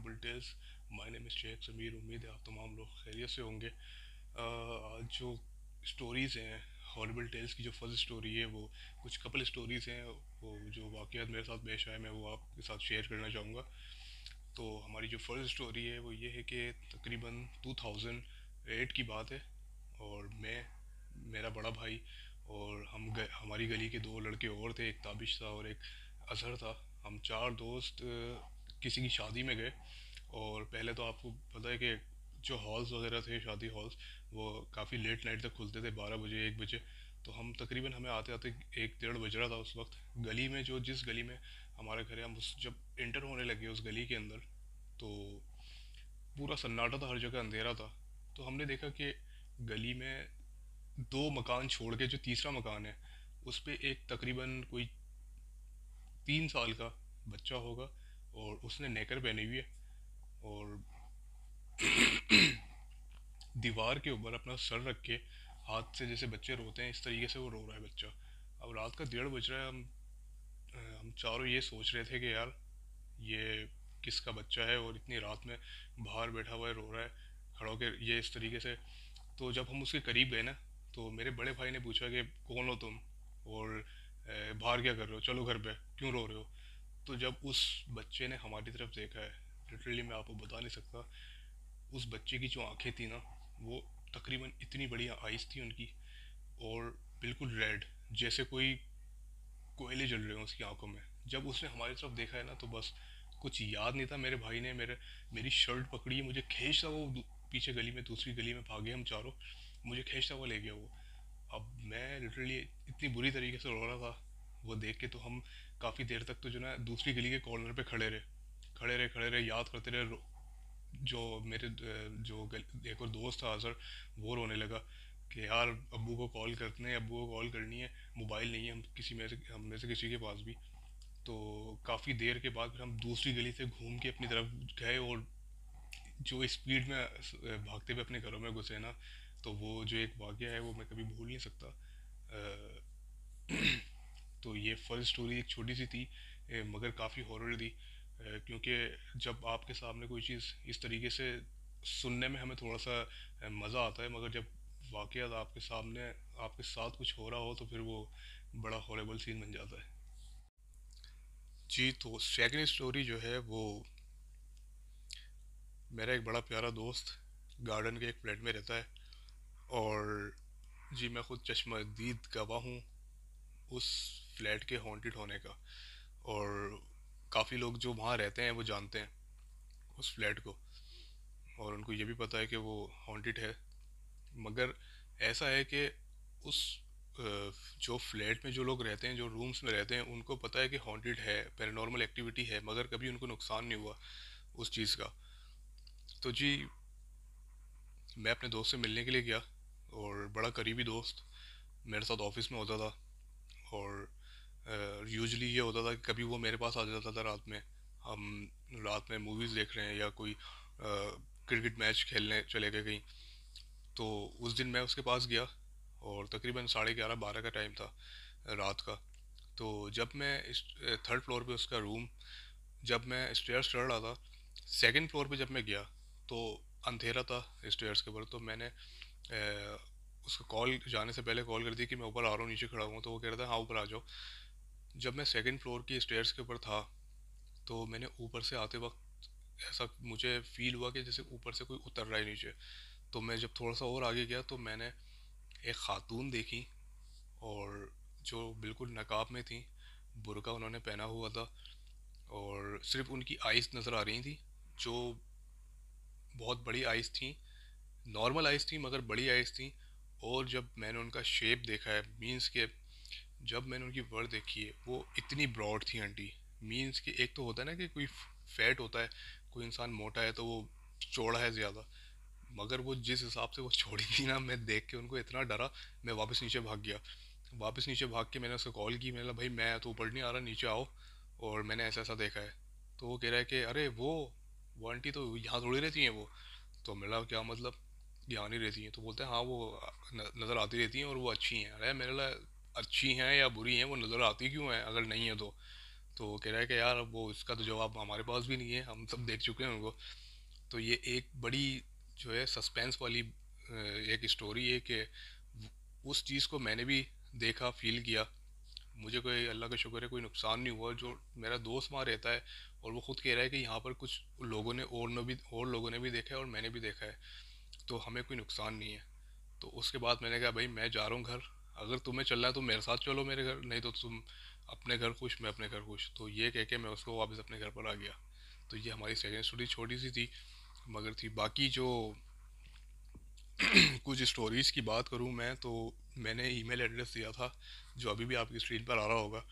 Horrible tales. My name is Sheikh Sameer. उम्मीद है आप तमाम लोग खैरियत से होंगे। आज जो स्टोरीज़ हैं हॉरिबल टेल्स की, जो फर्स्ट स्टोरी है वो कुछ कपल स्टोरीज़ हैं, वो जो वाक़यात मेरे साथ पेश आए मैं वो आपके साथ शेयर करना चाहूँगा। तो हमारी जो फर्स्ट स्टोरी है वो ये है कि तकरीबन 2008 की बात है, और मैं, मेरा बड़ा भाई और हमारी गली के दो लड़के और थे, एक ताबिश था और एक अजहर था। हम चार दोस्त किसी की शादी में गए। और पहले तो आपको पता है कि जो हॉल्स वगैरह थे, शादी हॉल्स, वो काफ़ी लेट नाइट तक खुलते थे, 12 बजे 1 बजे। तो हम तकरीबन, हमें आते आते 1 डेढ़ बज रहा था उस वक्त। गली में, जो जिस गली में हमारा घर है, हम उस जब इंटर होने लगे उस गली के अंदर, तो पूरा सन्नाटा था, हर जगह अंधेरा था। तो हमने देखा कि गली में दो मकान छोड़ के जो तीसरा मकान है उस पे एक तकरीबन कोई 3 साल का बच्चा होगा, और उसने नेकर पहनी हुई है, और दीवार के ऊपर अपना सर रख के हाथ से, जैसे बच्चे रोते हैं इस तरीके से वो रो रहा है बच्चा। अब रात का 1:30 बज रहा है। हम चारों ये सोच रहे थे कि यार ये किसका बच्चा है, और इतनी रात में बाहर बैठा हुआ है, रो रहा है खड़ा होकर ये इस तरीके से। तो जब हम उसके करीब गए ना, तो मेरे बड़े भाई ने पूछा कि कौन हो तुम, और बाहर क्या कर रहे हो, चलो घर पे, क्यों रो रहे हो। तो जब उस बच्चे ने हमारी तरफ देखा है, लिटरली मैं आपको बता नहीं सकता, उस बच्चे की जो आंखें थी ना, वो तकरीबन इतनी बड़ी आइज़ थी उनकी, और बिल्कुल रेड, जैसे कोई कोयले जल रहे हो उसकी आंखों में। जब उसने हमारी तरफ देखा है ना, तो बस कुछ याद नहीं था। मेरे भाई ने मेरी शर्ट पकड़ी, मुझे खींचता वो पीछे गली में, दूसरी गली में भागे हम चारों, मुझे खींचता हुआ ले गया वो। अब मैं लिटरली इतनी बुरी तरीके से रो रहा था वो देख के। तो हम काफ़ी देर तक तो जो ना दूसरी गली के कॉर्नर पे खड़े रहे, याद करते रहे। जो मेरे एक और दोस्त था अजहर, वो रोने लगा कि यार अब्बू को कॉल करते हैं, अब्बू को कॉल करनी है, मोबाइल नहीं है हम में से किसी के पास भी। तो काफ़ी देर के बाद फिर हम दूसरी गली से घूम के अपनी तरफ गए, और जो स्पीड में भागते हुए अपने घरों में घुसे ना, तो वो जो एक वाक़या है वो मैं कभी भूल नहीं सकता। अ, तो ये फर्स्ट स्टोरी एक छोटी सी थी, मगर काफ़ी हॉरर थी। क्योंकि जब आपके सामने कोई चीज़ इस तरीके से सुनने में हमें थोड़ा सा मज़ा आता है, मगर जब वाक़यात आपके सामने, आपके साथ कुछ हो रहा हो, तो फिर वो बड़ा हॉरेबल सीन बन जाता है। जी, तो सेकंड स्टोरी जो है वो, मेरा एक बड़ा प्यारा दोस्त गार्डन के एक फ्लैट में रहता है, और जी मैं खुद चश्मदीद गवाह हूँ उस फ्लैट के हॉन्टेड होने का। और काफ़ी लोग जो वहाँ रहते हैं वो जानते हैं उस फ्लैट को, और उनको ये भी पता है कि वो हॉन्टेड है। मगर ऐसा है कि उस जो फ्लैट में जो लोग रहते हैं, जो रूम्स में रहते हैं, उनको पता है कि हॉन्टेड है, पैरानॉर्मल एक्टिविटी है, मगर कभी उनको नुकसान नहीं हुआ उस चीज़ का। तो जी मैं अपने दोस्त से मिलने के लिए गया, और बड़ा करीबी दोस्त मेरे साथ ऑफिस में होता था। और यूजुअली ये होता था कि कभी वो मेरे पास आ जाता था रात में, हम रात में मूवीज़ देख रहे हैं या कोई क्रिकेट मैच खेलने चले गए कहीं। तो उस दिन मैं उसके पास गया, और तकरीबन 11:30 12 का टाइम था रात का। तो जब मैं इस थर्ड फ्लोर पे उसका रूम, जब मैं स्टेयर्स चढ़ रहा था, सेकंड फ्लोर पे जब मैं गया, तो अंधेरा था स्टेयर्स के ऊपर। तो मैंने उसको कॉल जाने से पहले कॉल कर दी कि मैं ऊपर आ रहा हूँ, नीचे खड़ा हूँ। तो वो कह रहा था हाँ ऊपर आ जाओ। जब मैं सेकंड फ्लोर की स्टेयर्स के ऊपर था, तो मैंने ऊपर से आते वक्त ऐसा मुझे फील हुआ कि जैसे ऊपर से कोई उतर रहा है नीचे। तो मैं जब थोड़ा सा और आगे गया, तो मैंने एक खातून देखी, और जो बिल्कुल नकाब में थी, बुर्का उन्होंने पहना हुआ था, और सिर्फ उनकी आइज़ नज़र आ रही थी, जो बहुत बड़ी आइज़ थी। नॉर्मल आइज़ थी मगर बड़ी आइज़ थी। और जब मैंने उनका शेप देखा है, मीन्स के जब मैंने उनकी वर्ड देखी है, वो इतनी ब्रॉड थी आंटी। मीन्स कि एक तो होता है ना कि कोई फैट होता है, कोई इंसान मोटा है तो वो चौड़ा है ज़्यादा, मगर वो जिस हिसाब से वो छोड़ी थी ना, मैं देख के उनको इतना डरा, मैं वापस नीचे भाग गया। वापस नीचे भाग के मैंने उसको कॉल की, मैंने बोला भाई मैं तो ऊपर नहीं आ रहा, नीचे आओ, और मैंने ऐसा ऐसा देखा है। तो वो कह रहा है कि अरे वो आंटी तो यहाँ थोड़ी रहती हैं वो। तो मेरा क्या मतलब, यहाँ नहीं रहती हैं? तो बोलते हैं हाँ वो नज़र आती रहती हैं और वो अच्छी हैं। अरे मेरे लिए अच्छी हैं या बुरी हैं, वो नज़र आती क्यों हैं अगर नहीं है तो? तो वो कह रहा है कि यार वो इसका तो जवाब हमारे पास भी नहीं है, हम सब देख चुके हैं उनको। तो ये एक बड़ी जो है सस्पेंस वाली एक स्टोरी है कि उस चीज़ को मैंने भी देखा, फील किया। मुझे कोई, अल्लाह का शुक्र है, कोई नुकसान नहीं हुआ। जो मेरा दोस्त वहाँ रहता है और वो खुद कह रहा है कि यहाँ पर कुछ लोगों ने और लोगों ने भी देखा है और मैंने भी देखा है, तो हमें कोई नुकसान नहीं है। तो उसके बाद मैंने कहा भाई मैं जा रहा हूँ घर, अगर तुम्हें चलना है तो मेरे साथ चलो मेरे घर, नहीं तो तुम अपने घर खुश, मैं अपने घर खुश। तो ये कह के मैं उसको वापस अपने घर पर आ गया। तो ये हमारी सेकेंड स्टोरी छोटी सी थी मगर थी। बाकी जो कुछ स्टोरीज़ की बात करूँ मैं, तो मैंने ईमेल एड्रेस दिया था जो अभी भी आपकी स्क्रीन पर आ रहा होगा।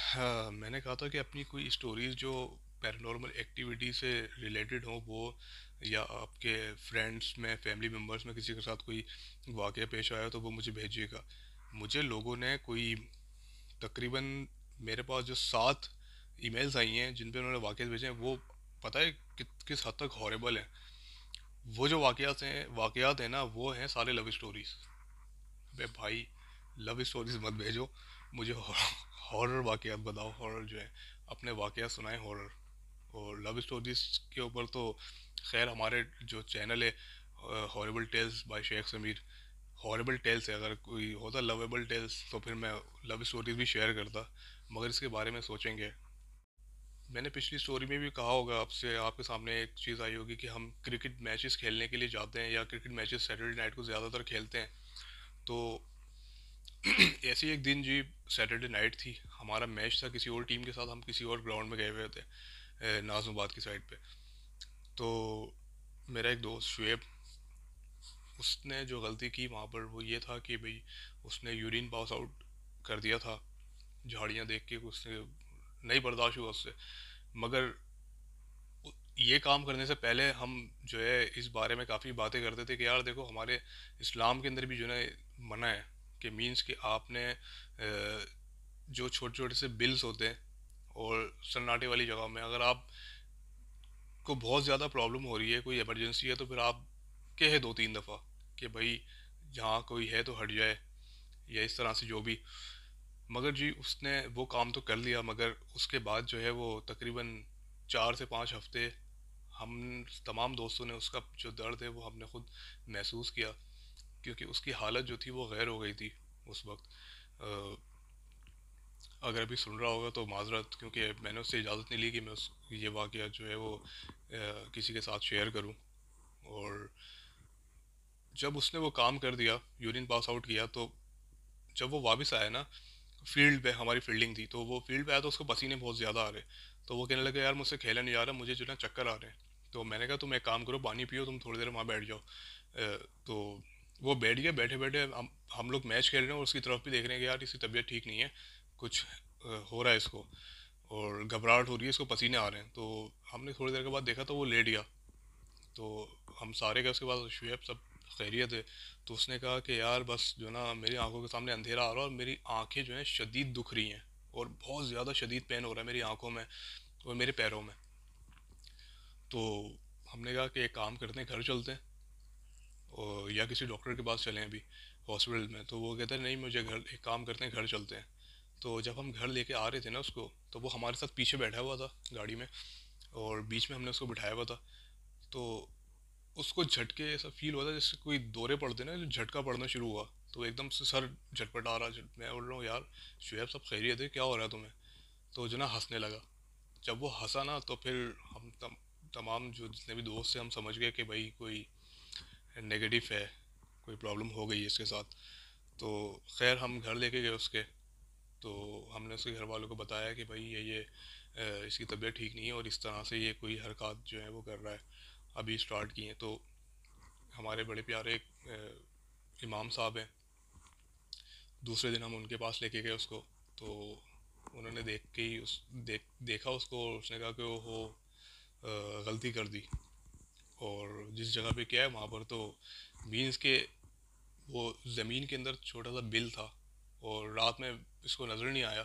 हाँ, मैंने कहा था कि अपनी कोई स्टोरीज जो पैरानॉर्मल एक्टिविटी से रिलेटेड हो, वो या आपके फ्रेंड्स में, फैमिली मेम्बर्स में किसी के साथ कोई वाक़या पेश आया तो वो मुझे भेजिएगा। मुझे लोगों ने कोई तकरीबन, मेरे पास जो 7 ईमेल्स आई हैं जिन पे उन्होंने वाक़यात भेजे हैं, वो पता है किस हद तक हॉरेबल हैं। वो जो वाक़यात हैं ना, वो हैं सारे लव स्टोरीज। अबे भाई, लव स्टोरीज मत भेजो मुझे, हॉरर वाकयात बताओ, हॉरर जो है अपने वाकयात सुनाए हॉरर। और लव स्टोरीज के ऊपर तो खैर हमारे जो चैनल है horrible tales by Sheikh Sameer, horrible tales है। अगर कोई होता लवेबल टेल्स तो फिर मैं लव स्टोरीज भी शेयर करता, मगर इसके बारे में सोचेंगे। मैंने पिछली स्टोरी में भी कहा होगा आपसे, आपके सामने एक चीज़ आई होगी कि हम क्रिकेट मैचेस खेलने के लिए जाते हैं या क्रिकेट मैचेस सैटरडे नाइट को ज़्यादातर खेलते हैं। तो ऐसे ही एक दिन जी, सैटरडे नाइट थी, हमारा मैच था किसी और टीम के साथ, हम किसी और ग्राउंड में गए हुए थे नाजमाबाद की साइड पे। तो मेरा एक दोस्त शुएब, उसने जो गलती की वहाँ पर वो ये था कि भाई उसने यूरिन पास आउट कर दिया था। झाड़ियाँ देख के उसने नहीं बर्दाश्त हुआ उससे। मगर ये काम करने से पहले हम जो है इस बारे में काफ़ी बातें करते थे कि यार देखो, हमारे इस्लाम के अंदर भी जो है मना है कि मीन्स कि आपने जो छोटे छोटे से बिल्स होते हैं और सन्नाटे वाली जगह में अगर आप को बहुत ज़्यादा प्रॉब्लम हो रही है, कोई इमरजेंसी है, तो फिर आप कहे 2-3 दफ़ा कि भाई जहाँ कोई है तो हट जाए, या इस तरह से जो भी। मगर जी उसने वो काम तो कर लिया, मगर उसके बाद जो है वो तकरीबन 4 से 5 हफ्ते हम तमाम दोस्तों ने उसका जो दर्द है वो हमने खुद महसूस किया, क्योंकि उसकी हालत जो थी वो गैर हो गई थी उस वक्त। अ, अगर अभी सुन रहा होगा तो माजरत, क्योंकि मैंने उससे इजाज़त नहीं ली कि मैं उस ये वाक़या जो है वो किसी के साथ शेयर करूं। और जब उसने वो काम कर दिया, यूरिन पास आउट किया, तो जब वो वापस आया ना, फील्ड पे हमारी फील्डिंग थी, तो वो फील्ड पे आया तो उसको पसीने बहुत ज़्यादा आ रहे। तो वो कहने लगे यार मुझसे खेला नहीं जा रहा, मुझे जो है ना चक्कर आ रहे हैं। तो मैंने कहा तुम एक काम करो, पानी पियो, तुम थोड़ी देर वहाँ बैठ जाओ। तो वो बैठ गया। बैठे बैठे हम लोग मैच खेल रहे हैं और उसकी तरफ भी देख रहे हैं कि यार इसकी तबीयत ठीक नहीं है, कुछ हो रहा है इसको, और घबराहट हो रही है, इसको पसीने आ रहे हैं। तो हमने थोड़ी देर के बाद देखा तो वो लेट गया। तो हम सारे गए उसके बाद, शुएब सब खैरियत है? तो उसने कहा कि यार बस जो ना मेरी आंखों के सामने अंधेरा आ रहा है और मेरी आंखें जो हैं शदीद दुख रही हैं, और बहुत ज़्यादा शदीद पेन हो रहा है मेरी आंखों में और मेरे पैरों में। तो हमने कहा कि एक काम करते हैं, घर चलते हैं और या किसी डॉक्टर के पास चलें अभी हॉस्पिटल में। तो वो कहते हैं नहीं, मुझे घर, एक काम करते हैं घर चलते हैं। तो जब हम घर लेके आ रहे थे ना उसको, तो वो हमारे साथ पीछे बैठा हुआ था गाड़ी में और बीच में हमने उसको बिठाया हुआ था। तो उसको झटके ऐसा फील हुआ था जैसे कोई दौरे पड़ते ना, जो झटका पड़ना शुरू हुआ। तो एकदम से सर झटपटा रहा। मैं बोल रहा हूँ यार शुएब सब खैरियत है, क्या हो रहा है तुम्हें? तो जो ना हंसने लगा। जब वो हंसा ना तो फिर हम तमाम जो जितने भी दोस्त थे हम समझ गए कि भाई कोई नेगेटिव है, कोई प्रॉब्लम हो गई है इसके साथ। तो खैर हम घर लेके गए उसके। तो हमने उसके घर वालों को बताया कि भाई ये इसकी तबीयत ठीक नहीं है और इस तरह से ये कोई हरकत जो है वो कर रहा है, अभी स्टार्ट किए हैं। तो हमारे बड़े प्यारे एक इमाम साहब हैं, दूसरे दिन हम उनके पास लेके गए उसको। तो उन्होंने देख के ही देखा उसको और उसने कहा कि वो हो गलती कर दी। और जिस जगह पे क्या है वहाँ पर तो मीन्स के वो ज़मीन के अंदर छोटा सा बिल था और रात में इसको नज़र नहीं आया।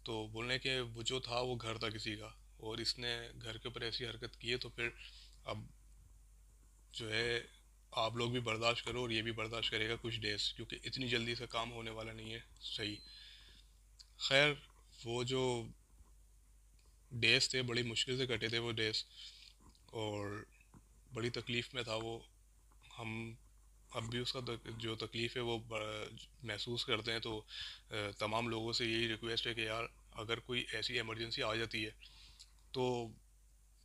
तो बोलने के वो जो था वो घर था किसी का, और इसने घर के ऊपर ऐसी हरकत की है। तो फिर अब जो है आप लोग भी बर्दाश्त करो और ये भी बर्दाश्त करेगा कुछ डेज, क्योंकि इतनी जल्दी से काम होने वाला नहीं है सही। खैर वो जो डेज़ थे, बड़ी मुश्किल से कटे थे वो डेज़, और बड़ी तकलीफ़ में था वो। हम अब भी उसका जो तकलीफ़ है वो महसूस करते हैं। तो तमाम लोगों से यही रिक्वेस्ट है कि यार, अगर कोई ऐसी इमरजेंसी आ जाती है तो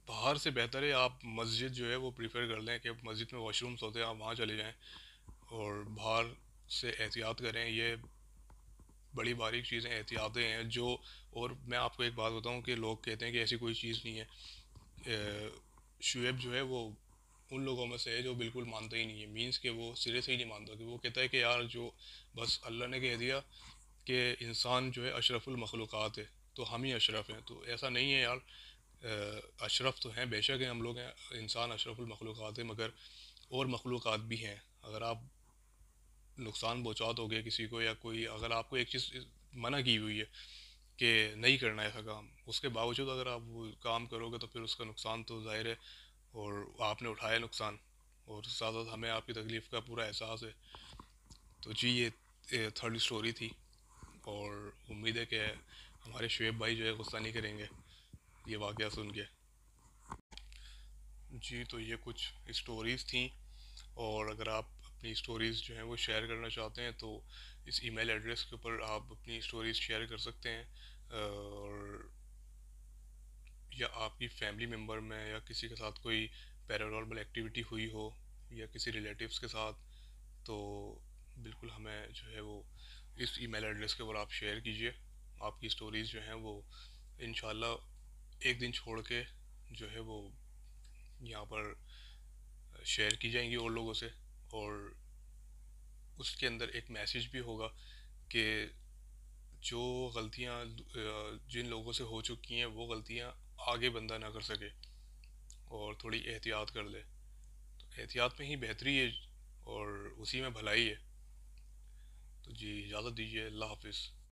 बाहर से बेहतर है आप मस्जिद जो है वो प्रीफर कर लें, कि मस्जिद में वॉशरूम्स होते हैं, आप वहाँ चले जाएं और बाहर से एहतियात करें। ये बड़ी बारीक चीज़ें, एहतियातें हैं जो। और मैं आपको एक बात बताऊं कि लोग कहते हैं कि ऐसी कोई चीज़ नहीं है। शुएब जो है वो उन लोगों में से है जो बिल्कुल मानता ही नहीं है, मीन्स कि वो सिरे से ही नहीं मानता, कि वो कहता है कि यार जो बस अल्लाह ने कह दिया कि इंसान जो है अशरफुल मखलूक़ात है, तो हम ही अशरफ हैं। तो ऐसा नहीं है यार, अशरफ तो हैं, बेशक हैं, हम लोग हैं, इंसान अशरफुल मखलूक़ात है, मगर और मखलूक़ात भी हैं। अगर आप नुकसान पहुँचा दोगे किसी को, या कोई अगर आपको एक चीज़ मना की हुई है कि नहीं करना है ऐसा काम, उसके बावजूद अगर आप वो काम करोगे तो फिर उसका नुकसान तो ज़ाहिर है, और आपने उठाया नुकसान, और साथ साथ हमें आपकी तकलीफ़ का पूरा एहसास है। तो जी, ये थर्ड स्टोरी थी, और उम्मीद है कि हमारे शुएब भाई जो है गुस्सा नहीं करेंगे ये वाक़या सुन के। जी, तो ये कुछ स्टोरीज़ थी, और अगर आप अपनी स्टोरीज़ जो हैं वो शेयर करना चाहते हैं तो इस ईमेल एड्रेस के ऊपर आप अपनी स्टोरीज़ शेयर कर सकते हैं। और या आपकी फैमिली मेम्बर में या किसी के साथ कोई पैरानॉर्मल एक्टिविटी हुई हो, या किसी रिलेटिव्स के साथ, तो बिल्कुल हमें जो है वो इस ईमेल एड्रेस के ऊपर आप शेयर कीजिए। आपकी स्टोरीज़ जो हैं वो इंशाल्लाह एक दिन छोड़ के जो है वो यहाँ पर शेयर की जाएंगी और लोगों से। और उसके अंदर एक मैसेज भी होगा कि जो गलतियाँ जिन लोगों से हो चुकी हैं वो गलतियाँ आगे बंदा ना कर सके, और थोड़ी एहतियात कर ले। तो एहतियात में ही बेहतरी है, और उसी में भलाई है। तो जी, इजाज़त दीजिए, अल्लाह हाफिज़।